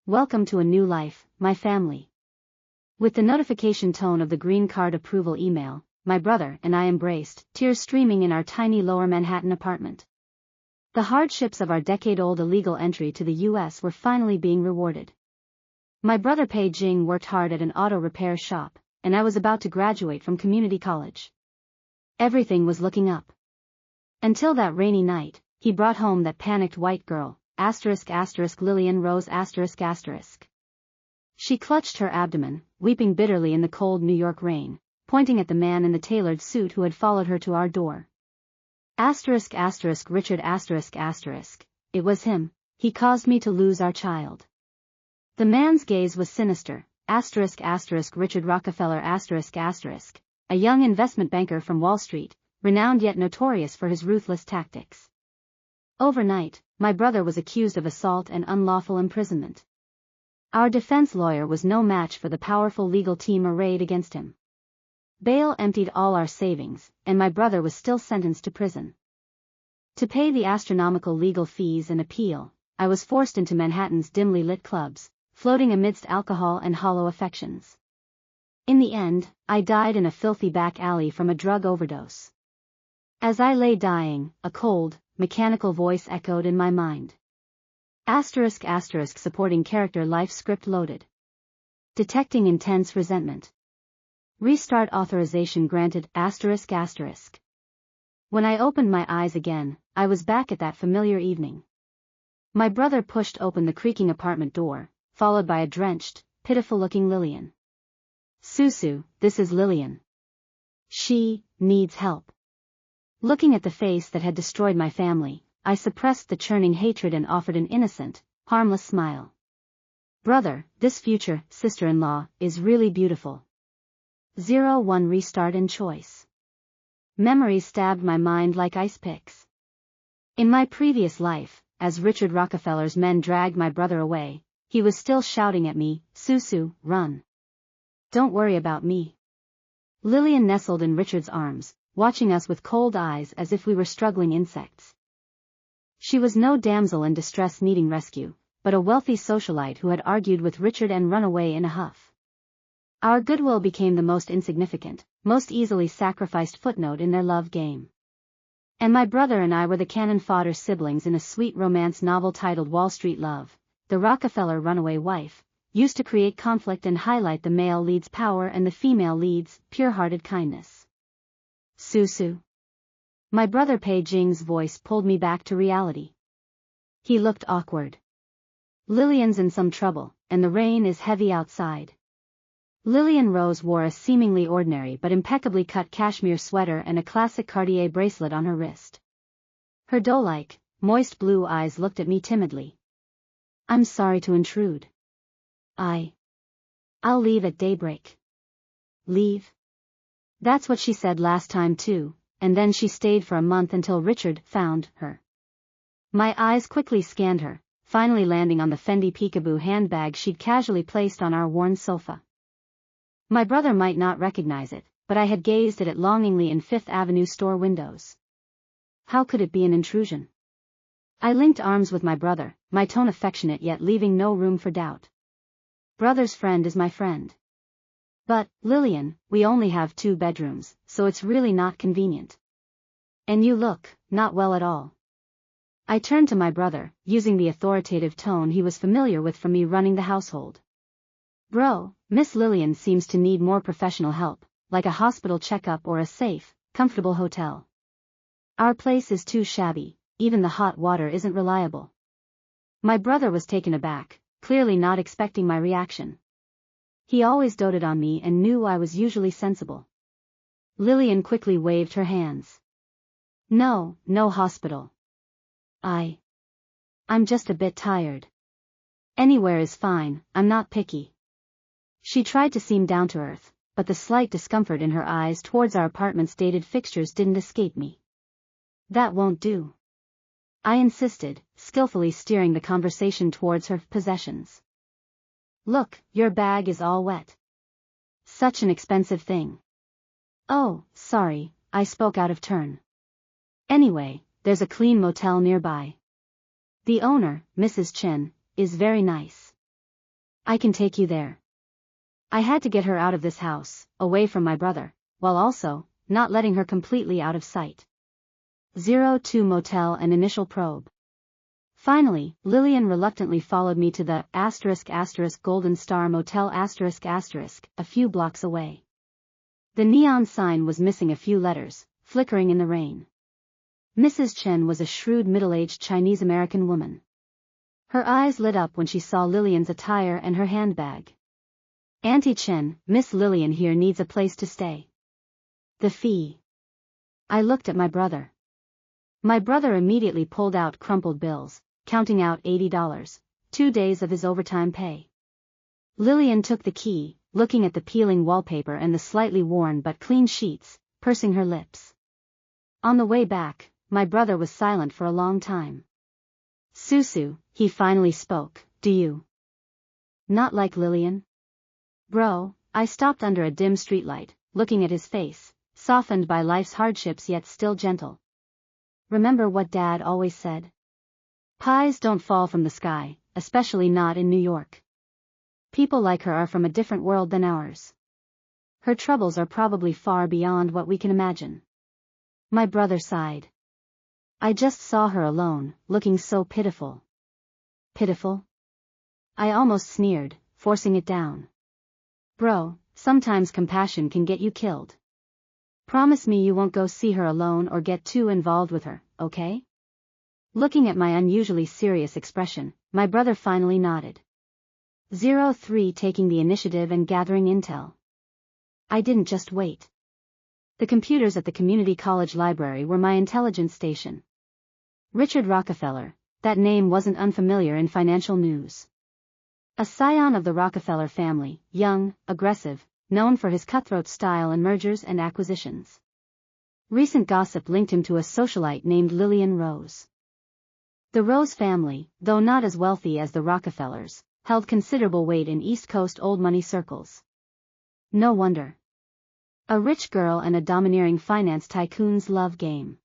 Welcome to a new life, my family. With the notification tone of the green card approval email, my brother and I embraced, tears streaming in our tiny lower Manhattan apartment. The hardships of our decade-old illegal entry to the U.S. were finally being rewarded. My brother Pei Jing worked hard at an auto repair shop, and I was about to graduate from community college. Everything was looking up. Until that rainy night, he brought home that panicked white girl, Lillian Rose ***. She clutched her abdomen, weeping bitterly in the cold New York rain, pointing at the man in the tailored suit who had followed her to our door. Richard ***. It was him. He caused me to lose our child. The man's gaze was sinister. Richard Rockefeller ***. A young investment banker from Wall Street, renowned yet notorious for his ruthless tactics. Overnight, my brother was accused of assault and unlawful imprisonment. Our defense lawyer was no match for the powerful legal team arrayed against him. Bail emptied all our savings, and my brother was still sentenced to prison. To pay the astronomical legal fees and appeal, I was forced into Manhattan's dimly lit clubs, floating amidst alcohol and hollow affections. In the end, I died in a filthy back alley from a drug overdose. As I lay dying, a cold, mechanical voice echoed in my mind. Supporting character life script loaded. Detecting intense resentment. Restart authorization granted ***. When I opened my eyes again, I was back at that familiar evening. My brother pushed open the creaking apartment door, followed by a drenched, pitiful-looking Lillian. "Susu, this is Lillian. She needs help." Looking at the face that had destroyed my family, I suppressed the churning hatred and offered an innocent, harmless smile. "Brother, this future sister-in-law is really beautiful." 01 Restart and choice. Memories stabbed my mind like ice picks. In my previous life, as Richard Rockefeller's men dragged my brother away, he was still shouting at me, "Susu, run. Don't worry about me." Lillian nestled in Richard's arms, watching us with cold eyes as if we were struggling insects. She was no damsel in distress needing rescue, but a wealthy socialite who had argued with Richard and run away in a huff. Our goodwill became the most insignificant, most easily sacrificed footnote in their love game. And my brother and I were the cannon-fodder siblings in a sweet romance novel titled Wall Street Love. The Rockefeller runaway wife used to create conflict and highlight the male lead's power and the female lead's pure-hearted kindness. "Susu." My brother Pei Jing's voice pulled me back to reality. He looked awkward. "Lillian's in some trouble, and the rain is heavy outside." Lillian Rose wore a seemingly ordinary but impeccably cut cashmere sweater and a classic Cartier bracelet on her wrist. Her doe-like, moist blue eyes looked at me timidly. "I'm sorry to intrude. I'll leave at daybreak." "Leave?" That's what she said last time too, and then she stayed for a month until Richard found her. My eyes quickly scanned her, finally landing on the Fendi peekaboo handbag she'd casually placed on our worn sofa. My brother might not recognize it, but I had gazed at it longingly in Fifth Avenue store windows. How could it be an intrusion? I linked arms with my brother, my tone affectionate yet leaving no room for doubt. "Brother's friend is my friend." "But, Lillian, we only have 2 bedrooms, so it's really not convenient. And you look not well at all." I turned to my brother, using the authoritative tone he was familiar with from me running the household. "Bro, Miss Lillian seems to need more professional help, like a hospital checkup or a safe, comfortable hotel. Our place is too shabby, even the hot water isn't reliable." My brother was taken aback, clearly not expecting my reaction. He always doted on me and knew I was usually sensible. Lillian quickly waved her hands. No hospital. I'm just a bit tired. Anywhere is fine, I'm not picky." She tried to seem down to earth, but the slight discomfort in her eyes towards our apartment's dated fixtures didn't escape me. "That won't do," I insisted, skillfully steering the conversation towards her possessions. "Look, your bag is all wet. Such an expensive thing." "Oh, sorry," I spoke out of turn. "Anyway, there's a clean motel nearby. The owner, Mrs. Chen, is very nice. I can take you there. I had to get her out of this house, away from my brother, while also not letting her completely out of sight. 02 Motel and initial probe. Finally, Lillian reluctantly followed me to the *** Golden Star Motel *** a few blocks away. The neon sign was missing a few letters, flickering in the rain. Mrs. Chen was a shrewd middle-aged Chinese-American woman. Her eyes lit up when she saw Lillian's attire and her handbag. Auntie Chen, Miss Lillian here needs a place to stay. The fee. I looked at my brother. My brother immediately pulled out crumpled bills, counting out $80, 2 days of his overtime pay. Lillian took the key, looking at the peeling wallpaper and the slightly worn but clean sheets, pursing her lips. On the way back, my brother was silent for a long time. Susu, he finally spoke, do you not like Lillian? Bro, I stopped under a dim streetlight, looking at his face, softened by life's hardships yet still gentle. Remember what Dad always said? Pies don't fall from the sky, especially not in New York. People like her are from a different world than ours. Her troubles are probably far beyond what we can imagine. My brother sighed. I just saw her alone, looking so pitiful. Pitiful? I almost sneered, forcing it down. Bro, sometimes compassion can get you killed. Promise me you won't go see her alone or get too involved with her, okay? Looking at my unusually serious expression, my brother finally nodded. 03 taking the initiative and gathering intel. I didn't just wait. The computers at the community college library were my intelligence station. Richard Rockefeller, that name wasn't unfamiliar in financial news. A scion of the Rockefeller family, young, aggressive, known for his cutthroat style and mergers and acquisitions. Recent gossip linked him to a socialite named Lillian Rose. The Rose family, though not as wealthy as the Rockefellers, held considerable weight in East Coast old money circles. No wonder. A rich girl and a domineering finance tycoon's love game.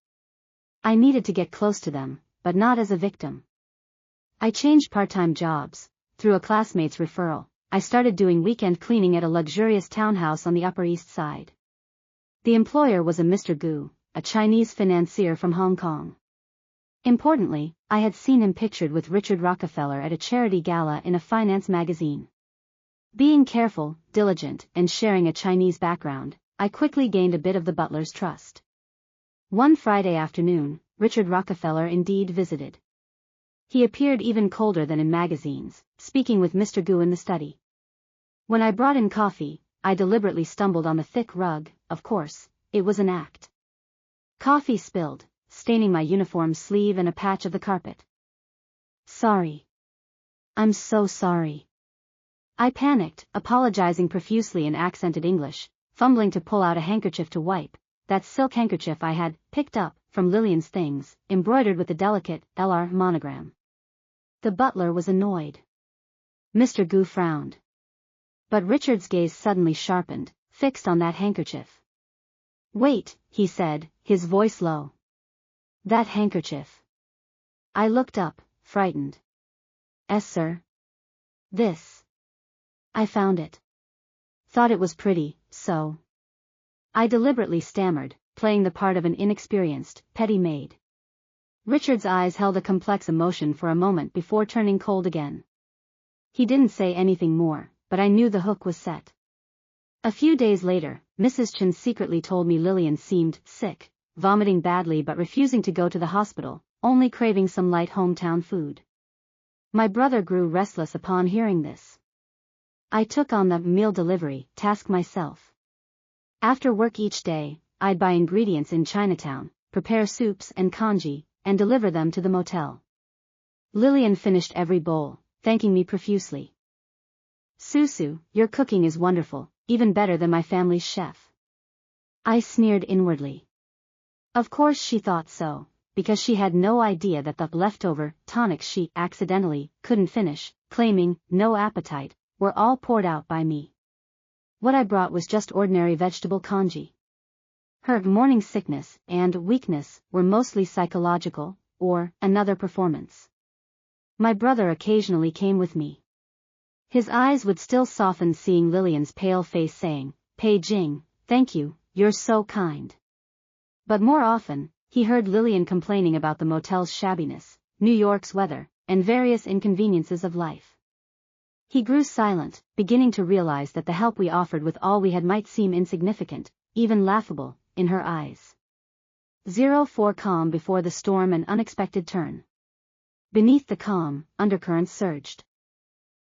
I needed to get close to them, but not as a victim. I changed part-time jobs. Through a classmate's referral, I started doing weekend cleaning at a luxurious townhouse on the Upper East Side. The employer was a Mr. Gu, a Chinese financier from Hong Kong. Importantly, I had seen him pictured with Richard Rockefeller at a charity gala in a finance magazine. Being careful, diligent, and sharing a Chinese background, I quickly gained a bit of the butler's trust. One Friday afternoon, Richard Rockefeller indeed visited. He appeared even colder than in magazines, speaking with Mr. Gu in the study. When I brought in coffee, I deliberately stumbled on the thick rug. Of course, it was an act. Coffee spilled, staining my uniform sleeve and a patch of the carpet. Sorry. I'm so sorry. I panicked, apologizing profusely in accented English, fumbling to pull out a handkerchief to wipe, that silk handkerchief I had picked up from Lillian's things, embroidered with the delicate LR monogram. The butler was annoyed. Mr. Gu frowned. But Richard's gaze suddenly sharpened, fixed on that handkerchief. Wait, he said, his voice low. That handkerchief. I looked up, frightened. Yes, sir. This. I found it. Thought it was pretty, so. I deliberately stammered, playing the part of an inexperienced, petty maid. Richard's eyes held a complex emotion for a moment before turning cold again. He didn't say anything more, but I knew the hook was set. A few days later, Mrs. Chen secretly told me Lillian seemed sick, vomiting badly but refusing to go to the hospital, only craving some light hometown food. My brother grew restless upon hearing this. I took on the meal delivery task myself. After work each day, I'd buy ingredients in Chinatown, prepare soups and congee, and deliver them to the motel. Lillian finished every bowl, thanking me profusely. Susu, your cooking is wonderful, even better than my family's chef. I sneered inwardly. Of course she thought so, because she had no idea that the leftover tonics she accidentally couldn't finish, claiming no appetite, were all poured out by me. What I brought was just ordinary vegetable congee. Her morning sickness and weakness were mostly psychological, or another performance. My brother occasionally came with me. His eyes would still soften seeing Lillian's pale face saying, "Pei Jing, thank you, you're so kind." But more often, he heard Lillian complaining about the motel's shabbiness, New York's weather, and various inconveniences of life. He grew silent, beginning to realize that the help we offered with all we had might seem insignificant, even laughable, in her eyes. 04 Calm before the storm and unexpected turn. Beneath the calm, undercurrents surged.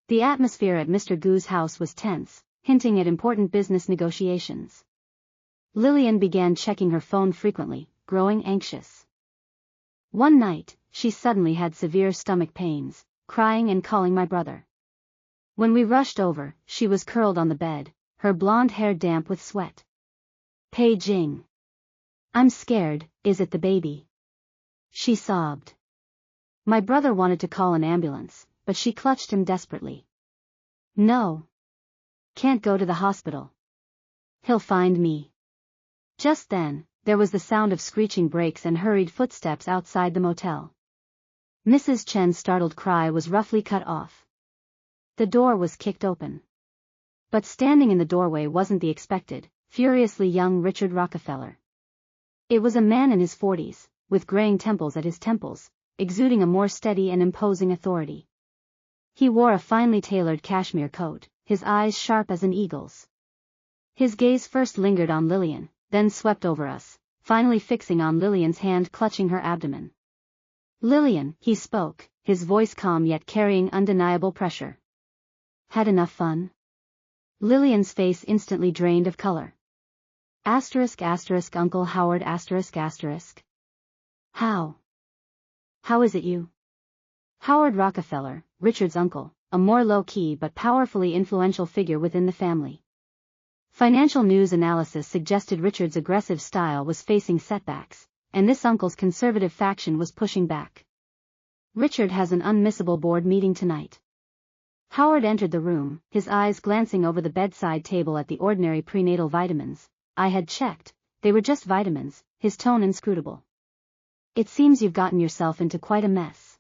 The atmosphere at Mr. Gu's house was tense, hinting at important business negotiations. Lillian began checking her phone frequently, growing anxious. One night, she suddenly had severe stomach pains, crying and calling my brother. When we rushed over, she was curled on the bed, her blonde hair damp with sweat. "Pei Jing. I'm scared, is it the baby?" she sobbed. My brother wanted to call an ambulance, but she clutched him desperately. "No. Can't go to the hospital. He'll find me." Just then, there was the sound of screeching brakes and hurried footsteps outside the motel. Mrs. Chen's startled cry was roughly cut off. The door was kicked open. But standing in the doorway wasn't the expected, furiously young Richard Rockefeller. It was a man in his 40s, with graying temples at his temples, exuding a more steady and imposing authority. He wore a finely tailored cashmere coat, his eyes sharp as an eagle's. His gaze first lingered on Lillian, then swept over us, finally fixing on Lillian's hand clutching her abdomen. "Lillian," he spoke, his voice calm yet carrying undeniable pressure. "Had enough fun?" Lillian's face instantly drained of color. Uncle Howard How is it you? Howard Rockefeller, Richard's uncle, a more low-key but powerfully influential figure within the family. Financial news analysis suggested Richard's aggressive style was facing setbacks, and this uncle's conservative faction was pushing back. "Richard has an unmissable board meeting tonight." Howard entered the room, his eyes glancing over the bedside table at the ordinary prenatal vitamins. I had checked, they were just vitamins, his tone inscrutable. "It seems you've gotten yourself into quite a mess."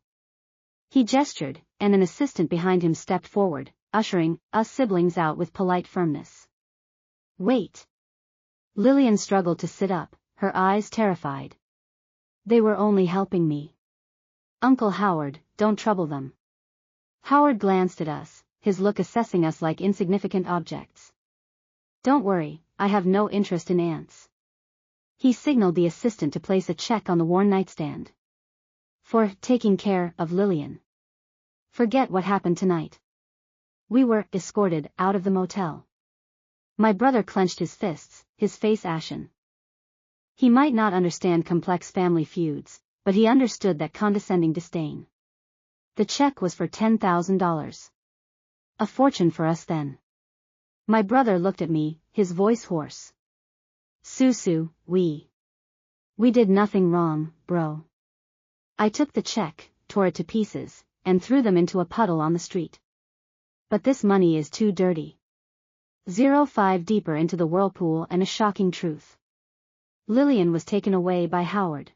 He gestured, and an assistant behind him stepped forward, ushering us siblings out with polite firmness. "Wait." Lillian struggled to sit up, her eyes terrified. "They were only helping me. Uncle Howard, don't trouble them." Howard glanced at us, his look assessing us like insignificant objects. "Don't worry, I have no interest in ants." He signaled the assistant to place a check on the worn nightstand. "For taking care of Lillian. Forget what happened tonight." We were escorted out of the motel. My brother clenched his fists, his face ashen. He might not understand complex family feuds, but he understood that condescending disdain. The check was for $10,000. A fortune for us then. My brother looked at me, his voice hoarse. "Susu, we did nothing wrong, bro." I took the check, tore it to pieces, and threw them into a puddle on the street. "But this money is too dirty." 05 Deeper into the whirlpool and a shocking truth. Lillian was taken away by Howard.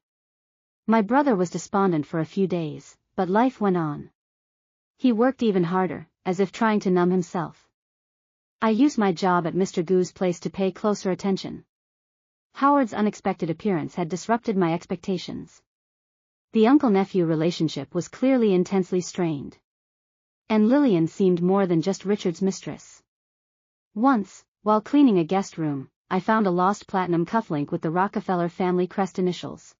My brother was despondent for a few days, but life went on. He worked even harder, as if trying to numb himself. I used my job at Mr. Gu's place to pay closer attention. Howard's unexpected appearance had disrupted my expectations. The uncle-nephew relationship was clearly intensely strained. And Lillian seemed more than just Richard's mistress. Once, while cleaning a guest room, I found a lost platinum cufflink with the Rockefeller family crest initials.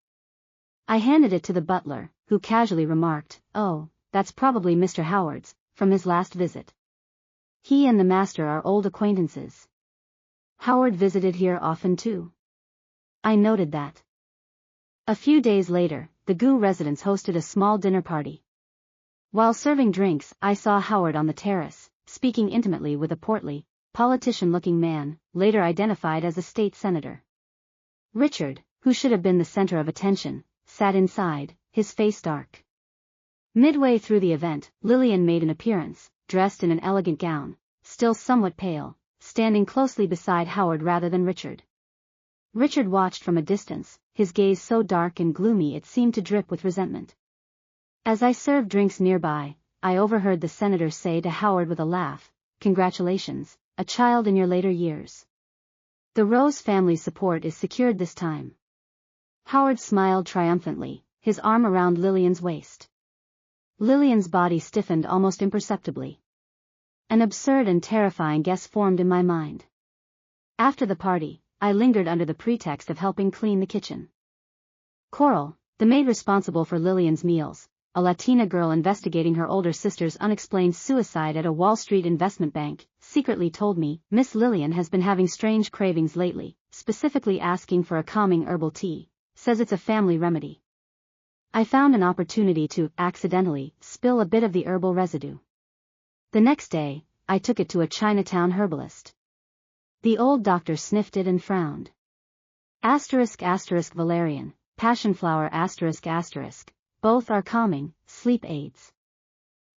I handed it to the butler, who casually remarked, "Oh, that's probably Mr. Howard's, from his last visit. He and the master are old acquaintances." "Howard visited here often too." I noted that. A few days later, the Gu residence hosted a small dinner party. While serving drinks, I saw Howard on the terrace, speaking intimately with a portly, politician-looking man, later identified as a state senator. Richard, who should have been the center of attention, sat inside, his face dark. Midway through the event, Lillian made an appearance, dressed in an elegant gown, still somewhat pale, standing closely beside Howard rather than Richard. Richard watched from a distance, his gaze so dark and gloomy it seemed to drip with resentment. As I served drinks nearby, I overheard the senator say to Howard with a laugh, "Congratulations, a child in your later years. The Rose family's support is secured this time." Howard smiled triumphantly, his arm around Lillian's waist. Lillian's body stiffened almost imperceptibly. An absurd and terrifying guess formed in my mind. After the party, I lingered under the pretext of helping clean the kitchen. Coral, the maid responsible for Lillian's meals, a Latina girl investigating her older sister's unexplained suicide at a Wall Street investment bank, secretly told me, "Miss Lillian has been having strange cravings lately, specifically asking for a calming herbal tea, says it's a family remedy." I found an opportunity to, accidentally, spill a bit of the herbal residue. The next day, I took it to a Chinatown herbalist. The old doctor sniffed it and frowned. *** valerian, passionflower***, both are calming, sleep aids.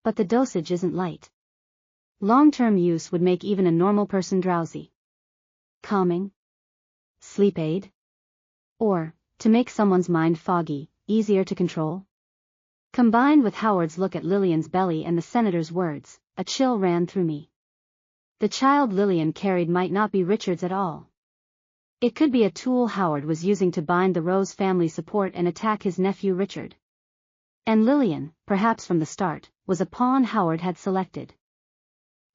But the dosage isn't light. Long-term use would make even a normal person drowsy. Calming? Sleep aid? Or, to make someone's mind foggy, easier to control? Combined with Howard's look at Lillian's belly and the senator's words, a chill ran through me. The child Lillian carried might not be Richard's at all. It could be a tool Howard was using to bind the Rose family support and attack his nephew Richard. And Lillian, perhaps from the start, was a pawn Howard had selected.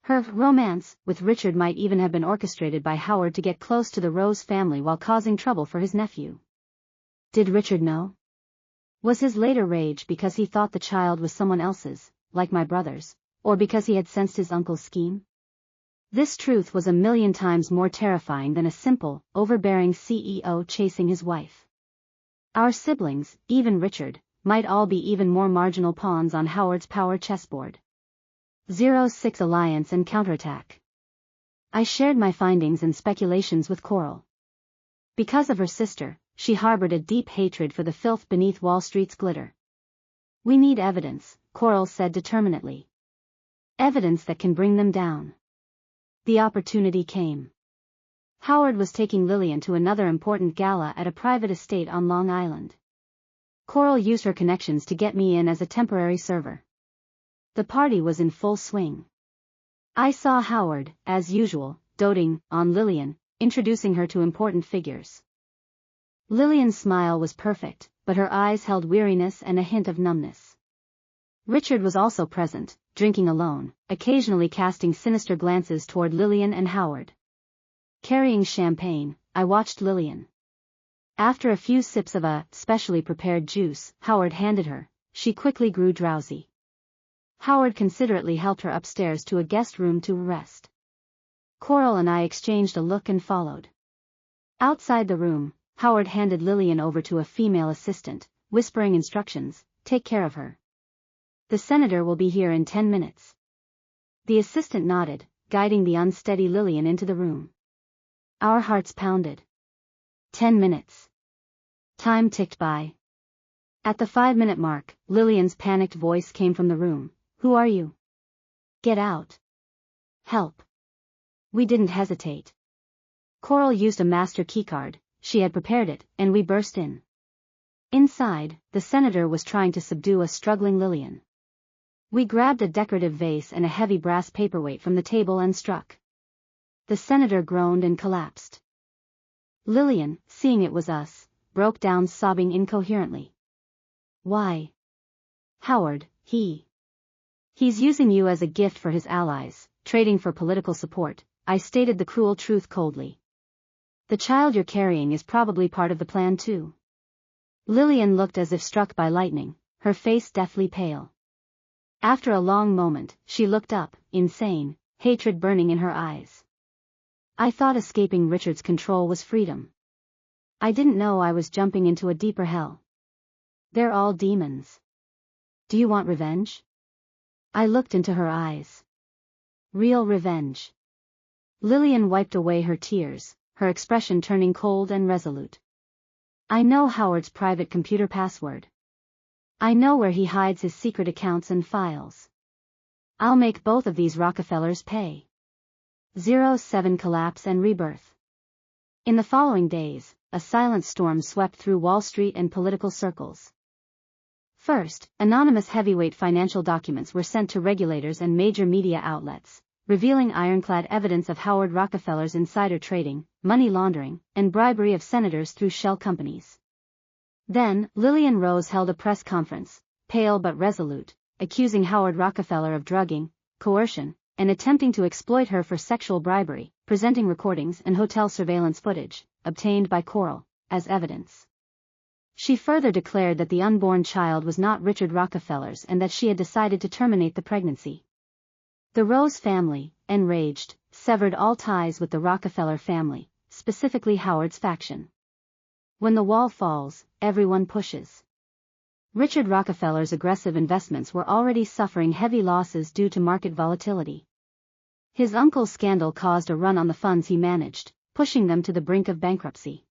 Her romance with Richard might even have been orchestrated by Howard to get close to the Rose family while causing trouble for his nephew. Did Richard know? Was his later rage because he thought the child was someone else's, like my brother's, or because he had sensed his uncle's scheme? This truth was a million times more terrifying than a simple, overbearing CEO chasing his wife. Our siblings, even Richard, might all be even more marginal pawns on Howard's power chessboard. 06 Alliance and Counterattack. I shared my findings and speculations with Coral. Because of her sister, she harbored a deep hatred for the filth beneath Wall Street's glitter. "We need evidence," Coral said determinedly. "Evidence that can bring them down." The opportunity came. Howard was taking Lillian to another important gala at a private estate on Long Island. Coral used her connections to get me in as a temporary server. The party was in full swing. I saw Howard, as usual, doting on Lillian, introducing her to important figures. Lillian's smile was perfect, but her eyes held weariness and a hint of numbness. Richard was also present, drinking alone, occasionally casting sinister glances toward Lillian and Howard. Carrying champagne, I watched Lillian. After a few sips of a specially prepared juice Howard handed her, she quickly grew drowsy. Howard considerately helped her upstairs to a guest room to rest. Coral and I exchanged a look and followed. Outside the room, Howard handed Lillian over to a female assistant, whispering instructions, "Take care of her. The senator will be here in 10 minutes. The assistant nodded, guiding the unsteady Lillian into the room. Our hearts pounded. 10 minutes. Time ticked by. At the 5-minute mark, Lillian's panicked voice came from the room. "Who are you? Get out. Help." We didn't hesitate. Coral used a master keycard, she had prepared it, and we burst in. Inside, the senator was trying to subdue a struggling Lillian. We grabbed a decorative vase and a heavy brass paperweight from the table and struck. The senator groaned and collapsed. Lillian, seeing it was us, broke down sobbing incoherently. "Why? Howard, he's using you as a gift for his allies, trading for political support," I stated the cruel truth coldly. "The child you're carrying is probably part of the plan too." Lillian looked as if struck by lightning, her face deathly pale. After a long moment, she looked up, insane, hatred burning in her eyes. I thought escaping Richard's control was freedom. I didn't know I was jumping into a deeper hell. They're all demons. Do you want revenge? I looked into her eyes. Real revenge. Lillian wiped away her tears, her expression turning cold and resolute. "I know Howard's private computer password. I know where he hides his secret accounts and files. I'll make both of these Rockefellers pay." 07 Collapse and Rebirth. In the following days, a silent storm swept through Wall Street and political circles. First, anonymous heavyweight financial documents were sent to regulators and major media outlets, revealing ironclad evidence of Howard Rockefeller's insider trading, money laundering, and bribery of senators through shell companies. Then, Lillian Rose held a press conference, pale but resolute, accusing Howard Rockefeller of drugging, coercion, and attempting to exploit her for sexual bribery, presenting recordings and hotel surveillance footage, obtained by Coral, as evidence. She further declared that the unborn child was not Richard Rockefeller's and that she had decided to terminate the pregnancy. The Rose family, enraged, severed all ties with the Rockefeller family, specifically Howard's faction. When the wall falls, everyone pushes. Richard Rockefeller's aggressive investments were already suffering heavy losses due to market volatility. His uncle's scandal caused a run on the funds he managed, pushing them to the brink of bankruptcy.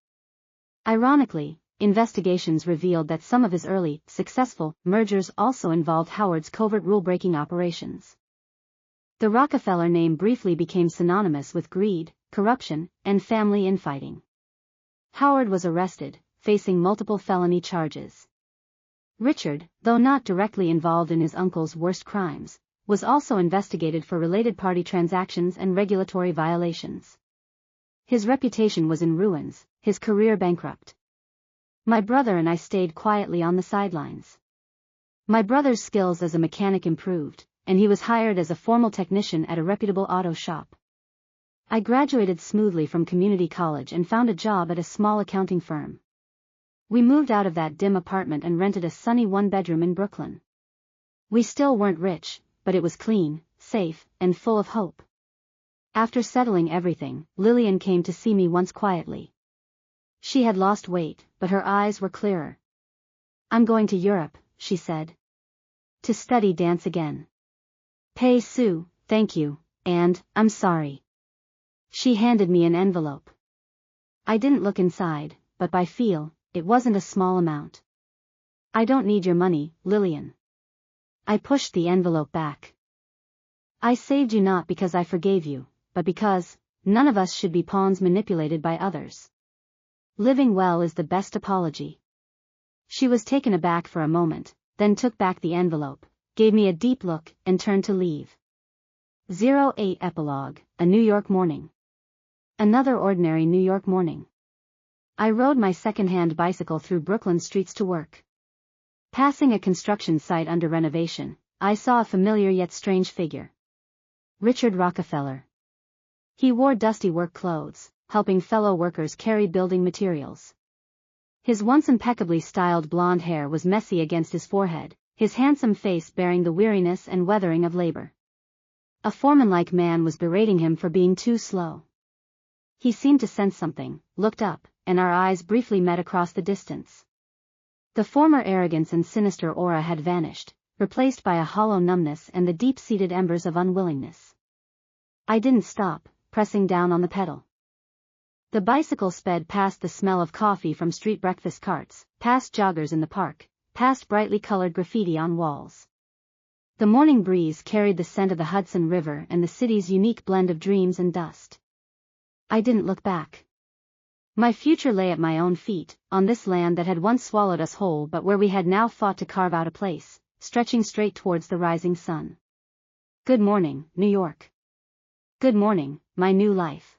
Ironically, investigations revealed that some of his early, successful, mergers also involved Howard's covert rule-breaking operations. The Rockefeller name briefly became synonymous with greed, corruption, and family infighting. Howard was arrested, facing multiple felony charges. Richard, though not directly involved in his uncle's worst crimes, was also investigated for related party transactions and regulatory violations. His reputation was in ruins, his career bankrupt. My brother and I stayed quietly on the sidelines. My brother's skills as a mechanic improved, and he was hired as a formal technician at a reputable auto shop. I graduated smoothly from community college and found a job at a small accounting firm. We moved out of that dim apartment and rented a sunny one-bedroom in Brooklyn. We still weren't rich, but it was clean, safe, and full of hope. After settling everything, Lillian came to see me once quietly. She had lost weight, but her eyes were clearer. "I'm going to Europe," she said. "To study dance again." "Pei Su, thank you, and, I'm sorry." She handed me an envelope. I didn't look inside, but by feel, it wasn't a small amount. "I don't need your money, Lillian." I pushed the envelope back. "I saved you not because I forgave you, but because none of us should be pawns manipulated by others. Living well is the best apology." She was taken aback for a moment, then took back the envelope, gave me a deep look, and turned to leave. 08 Epilogue, a New York morning. Another ordinary New York morning. I rode my second-hand bicycle through Brooklyn streets to work. Passing a construction site under renovation, I saw a familiar yet strange figure. Richard Rockefeller. He wore dusty work clothes, helping fellow workers carry building materials. His once impeccably styled blonde hair was messy against his forehead, his handsome face bearing the weariness and weathering of labor. A foreman-like man was berating him for being too slow. He seemed to sense something, looked up, and our eyes briefly met across the distance. The former arrogance and sinister aura had vanished, replaced by a hollow numbness and the deep-seated embers of unwillingness. I didn't stop, pressing down on the pedal. The bicycle sped past the smell of coffee from street breakfast carts, past joggers in the park, past brightly colored graffiti on walls. The morning breeze carried the scent of the Hudson River and the city's unique blend of dreams and dust. I didn't look back. My future lay at my own feet, on this land that had once swallowed us whole but where we had now fought to carve out a place, stretching straight towards the rising sun. Good morning, New York. Good morning, my new life.